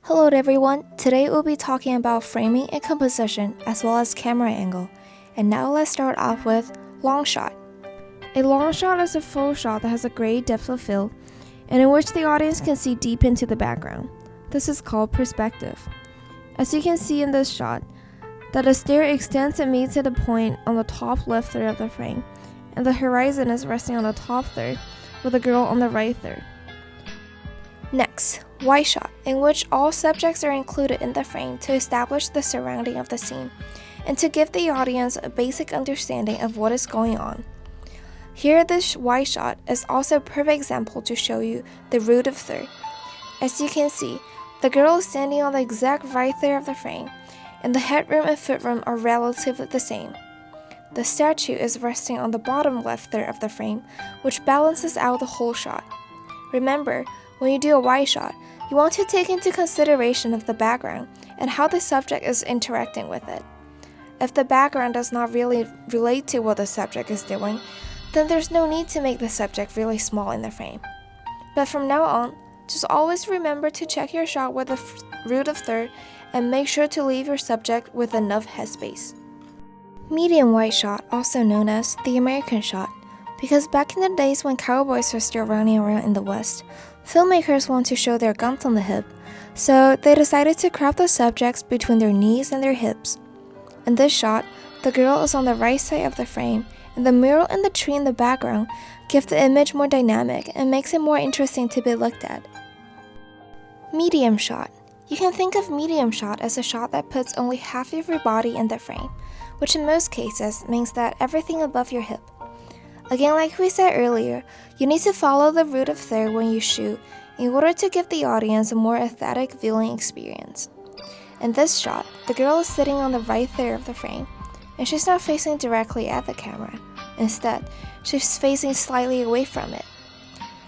Hello everyone, today we'll be talking about framing and composition as well as camera angle. And now let's start off with long shot. A long shot is a full shot that has a great depth of field and in which the audience can see deep into the background. This is called perspective. As you can see in this shot, that the stair extends and meets at a point on the top left third of the frame, and the horizon is resting on the top third with the girl on the right third. Next, wide shot, in which all subjects are included in the frame to establish the surrounding of the scene and to give the audience a basic understanding of what is going on. Here, this wide shot is also a perfect example to show you the root of third. As you can see, the girl is standing on the exact right third of the frame, and the headroom and footroom are relatively the same. The statue is resting on the bottom left third of the frame, which balances out the whole shot. Remember, when you do a wide shot, you want to take into consideration of the background and how the subject is interacting with it. If the background does not really relate to what the subject is doing, then there's no need to make the subject really small in the frame. But from now on, just always remember to check your shot with the root of third and make sure to leave your subject with enough headspace. Medium wide shot, also known as the American shot, because back in the days when cowboys were still running around in the West, filmmakers want to show their guns on the hip, so they decided to crop the subjects between their knees and their hips. In this shot, the girl is on the right side of the frame, and the mural and the tree in the background give the image more dynamic and makes it more interesting to be looked at. Medium shot. You can think of medium shot as a shot that puts only half of your body in the frame, which in most cases means that everything above your hip. Again, like we said earlier, you need to follow the root of third when you shoot in order to give the audience a more aesthetic viewing experience. In this shot, the girl is sitting on the right third of the frame, and she's not facing directly at the camera. Instead, she's facing slightly away from it.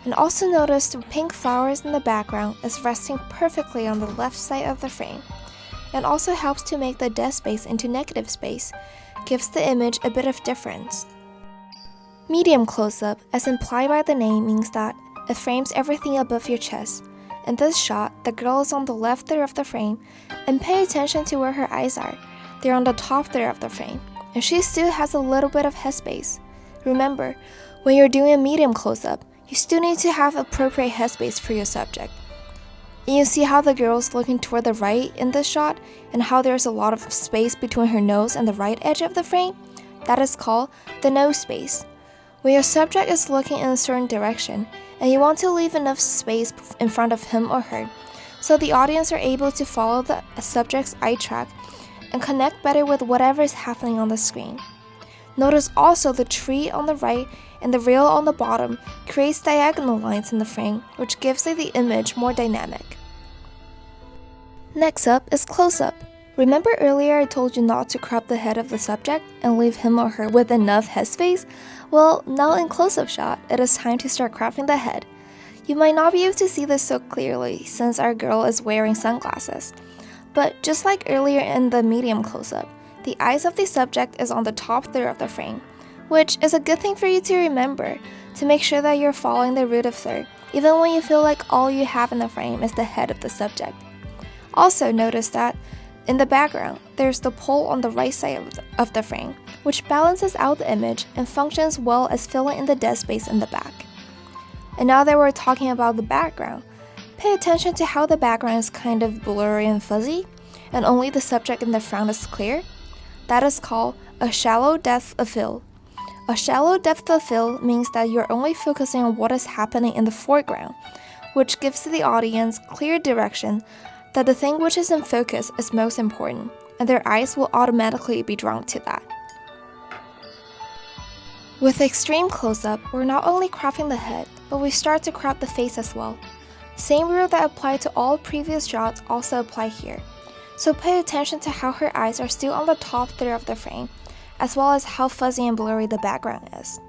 And also notice the pink flowers in the background is resting perfectly on the left side of the frame, and also helps to make the dead space into negative space, gives the image a bit of difference. Medium close-up, as implied by the name, means that it frames everything above your chest. In this shot, the girl is on the left third of the frame, and pay attention to where her eyes are. They're on the top third of the frame, and she still has a little bit of headspace. Remember, when you're doing a medium close-up, you still need to have appropriate headspace for your subject. And you see how the girl is looking toward the right in this shot, and how there's a lot of space between her nose and the right edge of the frame? That is called the nose space. When your subject is looking in a certain direction, and you want to leave enough space in front of him or her, so the audience are able to follow the subject's eye track and connect better with whatever is happening on the screen. Notice also the tree on the right and the rail on the bottom creates diagonal lines in the frame, which gives the image more dynamic. Next up is close-up. Remember earlier I told you not to crop the head of the subject and leave him or her with enough headspace? Well, now in close-up shot, it is time to start cropping the head. You might not be able to see this so clearly since our girl is wearing sunglasses. But just like earlier in the medium close-up, the eyes of the subject is on the top third of the frame, which is a good thing for you to remember to make sure that you're following the root of third, even when you feel like all you have in the frame is the head of the subject. Also notice that in the background, there's the pole on the right side of the frame, which balances out the image and functions well as filling in the dead space in the back. And now that we're talking about the background, pay attention to how the background is kind of blurry and fuzzy, and only the subject in the front is clear. That is called a shallow depth of field. A shallow depth of field means that you're only focusing on what is happening in the foreground, which gives the audience clear direction that the thing which is in focus is most important, and their eyes will automatically be drawn to that. With extreme close-up, we're not only cropping the head, but we start to crop the face as well. Same rule that applied to all previous shots also apply here. So pay attention to how her eyes are still on the top third of the frame, as well as how fuzzy and blurry the background is.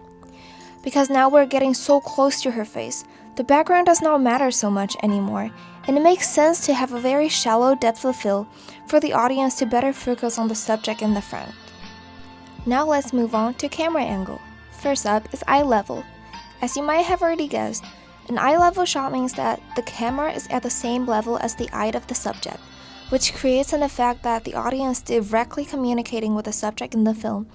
Because now we're getting so close to her face, the background does not matter so much anymore, and it makes sense to have a very shallow depth of field for the audience to better focus on the subject in the front. Now let's move on to camera angle. First up is eye level. As you might have already guessed, An eye level shot means that the camera is at the same level as the eye of the subject, which creates an effect that the audience is directly communicating with the subject in the film,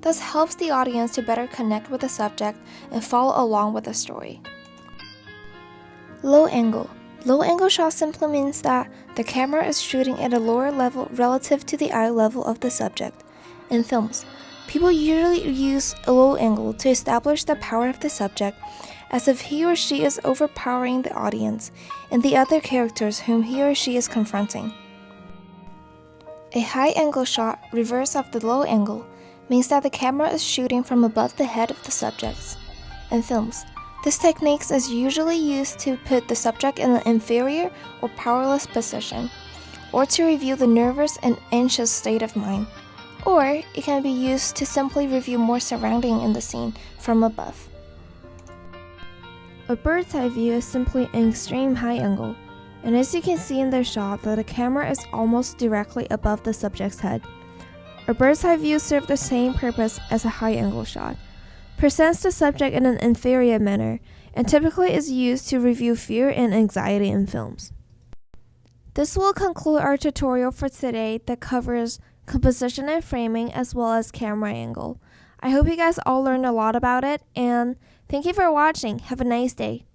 thus helps the audience to better connect with the subject and follow along with the story. Low angle. Low angle shot simply means that the camera is shooting at a lower level relative to the eye level of the subject. In films, people usually use a low angle to establish the power of the subject, as if he or she is overpowering the audience and the other characters whom he or she is confronting. A high angle shot, reverse of the low angle, means that the camera is shooting from above the head of the subjects. In films, this technique is usually used to put the subject in an inferior or powerless position, or to reveal the nervous and anxious state of mind, or it can be used to simply reveal more surrounding in the scene from above. A bird's eye view is simply an extreme high angle, and as you can see in the shot that the camera is almost directly above the subject's head. A bird's eye view serves the same purpose as a high angle shot, presents the subject in an inferior manner, and typically is used to reveal fear and anxiety in films. This will conclude our tutorial for today that covers composition and framing as well as camera angle. I hope you guys all learned a lot about it, and thank you for watching. Have a nice day.